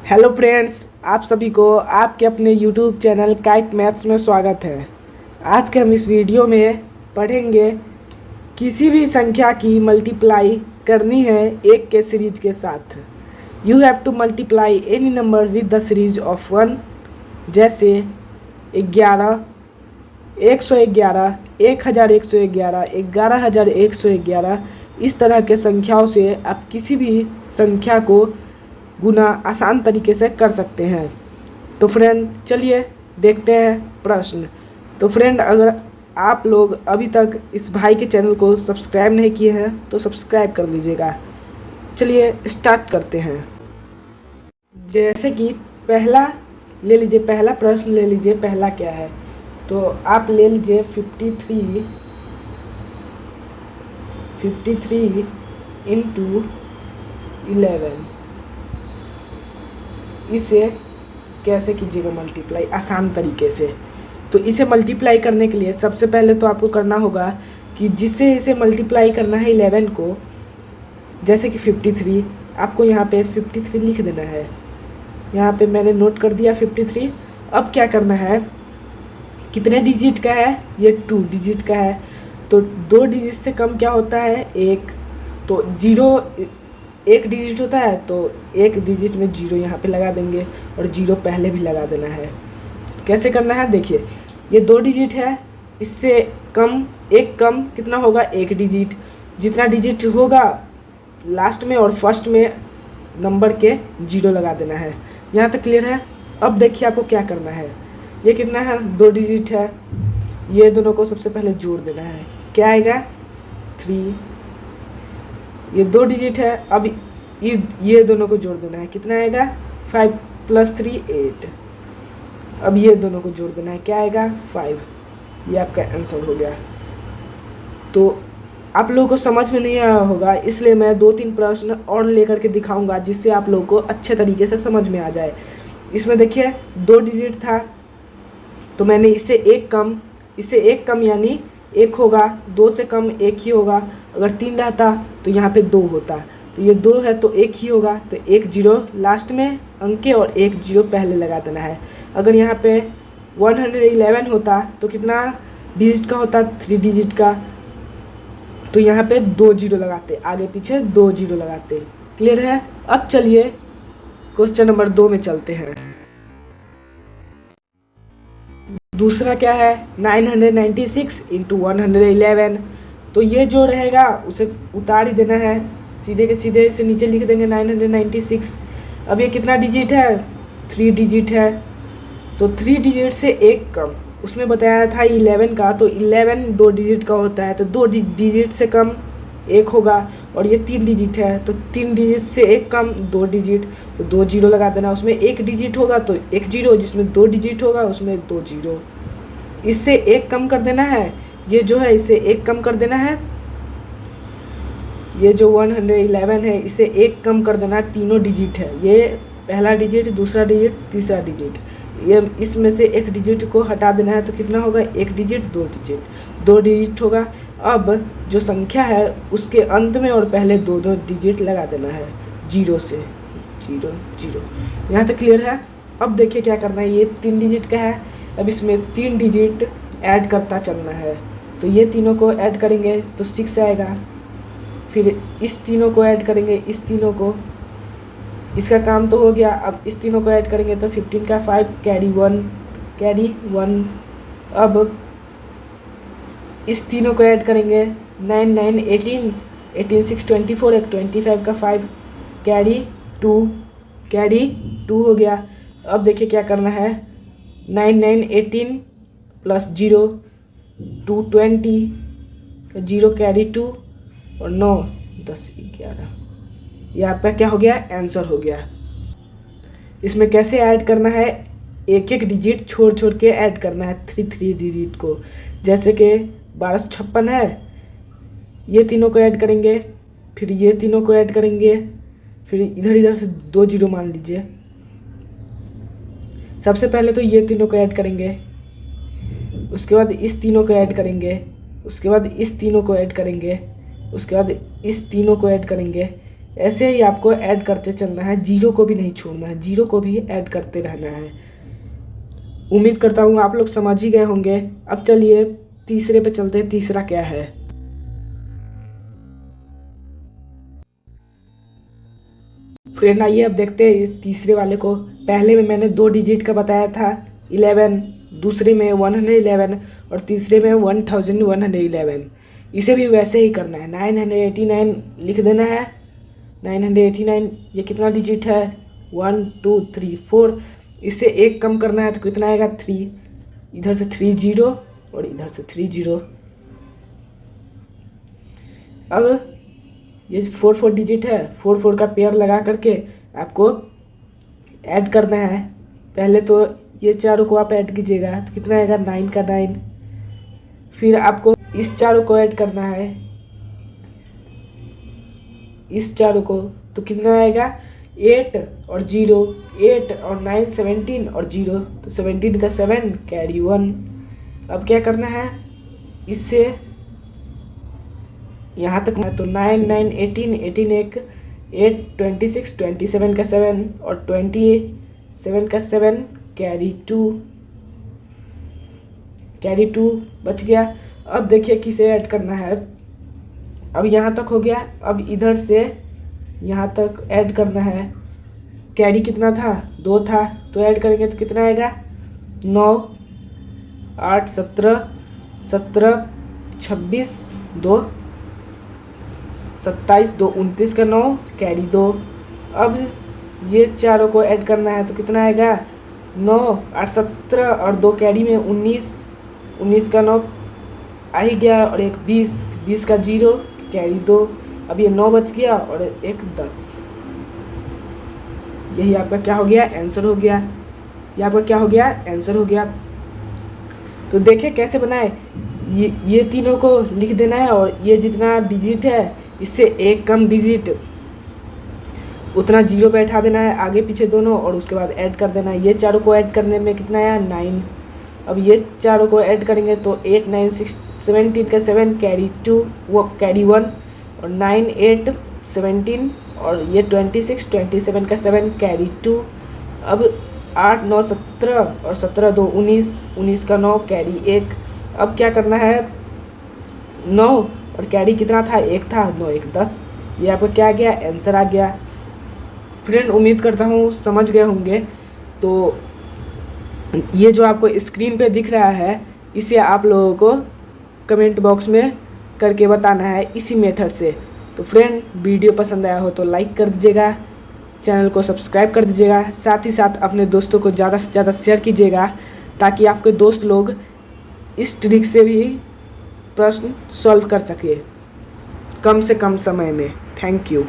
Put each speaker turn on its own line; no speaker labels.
Hello friends, आप सभी को आपके अपने यूट्यूब चैनल काइट मैथ्स में स्वागत है। आज के हम इस वीडियो में पढ़ेंगे किसी भी संख्या की मल्टीप्लाई करनी है एक के सीरीज के साथ। You have to multiply any number with the series of 1, जैसे 11, 111, 1111, 11111। इस तरह के संख्याओं से आप किसी भी संख्या को गुना आसान तरीके से कर सकते हैं। तो फ्रेंड चलिए देखते हैं प्रश्न। तो फ्रेंड, अगर आप लोग अभी तक इस भाई के चैनल को सब्सक्राइब नहीं किए हैं तो सब्सक्राइब कर लीजिएगा। चलिए स्टार्ट करते हैं। जैसे कि पहला ले लीजिए, पहला प्रश्न ले लीजिए। पहला क्या है तो आप ले लीजिए 53 इंटू 11। इसे कैसे कीजिएगा मल्टीप्लाई आसान तरीके से। तो इसे मल्टीप्लाई करने के लिए सबसे पहले तो आपको करना होगा कि जिससे इसे मल्टीप्लाई करना है 11 को, जैसे कि 53, आपको यहाँ पे 53 लिख देना है। यहाँ पे मैंने नोट कर दिया 53। अब क्या करना है, कितने डिजिट का है, ये 2 डिजिट का है। तो 2 डिजिट से कम क्या होता है, 1। तो 0 1 डिजिट होता है, तो 1 डिजिट में 0 यहाँ पे लगा देंगे और 0 पहले भी लगा देना है। कैसे करना है देखिए, ये 2 डिजिट है, इससे कम 1 कम कितना होगा, 1 डिजिट। जितना डिजिट होगा लास्ट में और फर्स्ट में नंबर के 0 लगा देना है। यहाँ तक क्लियर है। अब देखिए आपको क्या करना है, ये कितना है, 2 डिजिट है, ये दोनों को सबसे पहले जोड़ देना है। क्या आएगा, 3। ये 2 डिजिट है, अब ये दोनों को जोड़ देना है। कितना आएगा, 5 + 3 8। अब ये दोनों को जोड़ देना है। क्या आएगा, 5। ये आपका आंसर हो गया। तो आप लोगों को समझ में नहीं आया होगा, इसलिए मैं 2-3 प्रश्न और लेकर के दिखाऊंगा जिससे आप लोगों को अच्छे तरीके से समझ में आ जाए। इसमें देखिए 2 डिजिट था, तो मैंने इससे एक कम यानी 1 होगा, 2 से कम 1 ही होगा। अगर 3 रहता तो यहाँ पे 2 होता, तो ये 2 है तो 1 ही होगा। तो 1 0 लास्ट में अंक के और 1 0 पहले लगा देना है। अगर यहाँ पे 111 होता तो कितना डिजिट का होता, 3 डिजिट का, तो यहाँ पे 2 0 लगाते, आगे पीछे 2 0 लगाते। क्लियर है। अब चलिए क्वेश्चन नंबर 2 में चलते हैं। दूसरा क्या है, 996 इंटू 111। तो ये जो रहेगा उसे उतार ही देना है, सीधे के सीधे इसे नीचे लिख देंगे 996। अब ये कितना डिजिट है, 3 डिजिट है। तो 3 डिजिट से एक कम, उसमें बताया था 11 का, तो 11 2 डिजिट का होता है, तो 2 डिजिट से कम 1 होगा। और ये 3 डिजिट है, तो 3 डिजिट से एक कम 2 डिजिट, तो 2 0 लगा देना। उसमें 1 डिजिट होगा तो 1 0, जिसमें 2 डिजिट होगा उसमें 2 0। इससे 1 कम कर देना है, ये जो है इसे 1 कम कर देना है। ये जो 111 है इसे 1 कम कर देना, तीनों डिजिट है, ये पहला डिजिट, दूसरा डिजिट, तीसरा डिजिट। ये इसमें से 1 डिजिट को हटा देना है, तो कितना होगा, 1 डिजिट 2 डिजिट होगा। अब जो संख्या है उसके अंत में और पहले 2 डिजिट लगा देना है, 0 से 0 0। यहाँ तक क्लियर है। अब देखिए क्या करना है, ये 3 डिजिट का है, अब इसमें 3 डिजिट ऐड करता चलना है। तो ये तीनों को ऐड करेंगे तो 6 आएगा, फिर इस तीनों को ऐड करेंगे, इस तीनों को, इसका काम तो हो गया। अब इस तीनों को ऐड करेंगे तो 15 का 5 कैरी 1। अब इस तीनों को ऐड करेंगे, 9 9 18 18 6 24, एक 25 का 5 कैरी 2 हो गया। अब देखिए क्या करना है, 9 9 18 + 0 2 20, 0 कैरी 2 और 9 10 11। ये आपका क्या हो गया, आंसर हो गया। इसमें कैसे ऐड करना है, एक एक डिजिट छोड़ छोड़ के ऐड करना है, 3 डिजिट को। जैसे कि 1256 है, ये तीनों को ऐड करेंगे, फिर ये तीनों को ऐड करेंगे, फिर इधर से 2 0 मान लीजिए। सबसे पहले तो ये तीनों को ऐड करेंगे, उसके बाद इस तीनों को ऐड करेंगे, उसके बाद इस तीनों को ऐड करेंगे, उसके बाद इस तीनों को ऐड करेंगे, ऐसे ही आपको ऐड करते चलना है, जीरो को भी नहीं छोड़ना है, जीरो को भी ऐड करते रहना है। उम्मीद करता हूँ आप लोग समझ ही गए होंगे। अब चलिए तीसरे पे चलते हैं, तीसरा क्या है। फ्रेंड आइए अब देखते हैं इस तीसरे वाले को। पहले में मैंने 2 डिजिट का बताया था 11, दूसरे में 111 और तीसरे में 1111। इसे भी वैसे ही करना है, 989 लिख देना है। 989 ये कितना डिजिट है, 1 2 3 4। इससे एक कम करना है तो कितना आएगा 3, इधर से 3 0 और इधर से 3 0। अब ये 4 डिजिट है, 4 का पेयर लगा करके आपको ऐड करना है। पहले तो ये चारों को आप ऐड कीजिएगा तो कितना आएगा 9 का 9। फिर आपको इस चारों को ऐड करना है, इस चारों को, तो कितना आएगा 8 और 0, 8 और 9 17 और 0, तो 17 का 7 कैरी 1। अब क्या करना है, इससे यहाँ तक तो 9 9 18, 18 एक 8 26, 27 का 7 और 27 का 7 कैरी 2 बच गया। अब देखिए किसे ऐड करना है। अब यहाँ तक हो गया, अब इधर से यहाँ तक ऐड करना है। कैरी कितना था, 2 था, तो ऐड करेंगे तो कितना आएगा 9 8 17 17 26 2 27 2 29 का 9 कैरी 2। अब ये चारों को ऐड करना है तो कितना आएगा 9 8 17 और 2 कैरी में 19, 19 का 9 आ ही गया और एक 20, 20 का 0 कैरी 2। अब ये 9 बच गया और एक 10। यही आपका क्या हो गया, आंसर हो गया। ये आपका क्या हो गया, आंसर हो गया। तो देखें कैसे बनाए, ये तीनों को लिख देना है और ये जितना डिजिट है इससे एक कम डिजिट उतना 0 बैठा देना है आगे पीछे दोनों, और उसके बाद ऐड कर देना है। ये चारों को ऐड करने में कितना आया 9। अब ये चारों को ऐड करेंगे तो 8 9 6 17 का 7 कैरी 2 वो कैरी 1 और 9 8 17 और ये 26 27 का 7 कैरी 2। अब 8 9 17 और 17 2 19, 19 का 9 कैरी 1। अब क्या करना है 9 और कैरी कितना था, 1 था, 9 1 10। ये आपको क्या आ गया, आंसर आ गया। फ्रेंड उम्मीद करता हूँ समझ गए होंगे। तो ये जो आपको स्क्रीन पे दिख रहा है इसे आप लोगों को कमेंट बॉक्स में करके बताना है इसी मेथड से। तो फ्रेंड वीडियो पसंद आया हो तो लाइक कर दीजिएगा, चैनल को सब्सक्राइब कर दीजिएगा, साथ ही साथ अपने दोस्तों को ज़्यादा से ज़्यादा शेयर कीजिएगा ताकि आपके दोस्त लोग इस ट्रिक से भी प्रश्न सॉल्व कर सके कम से कम समय में। Thank you.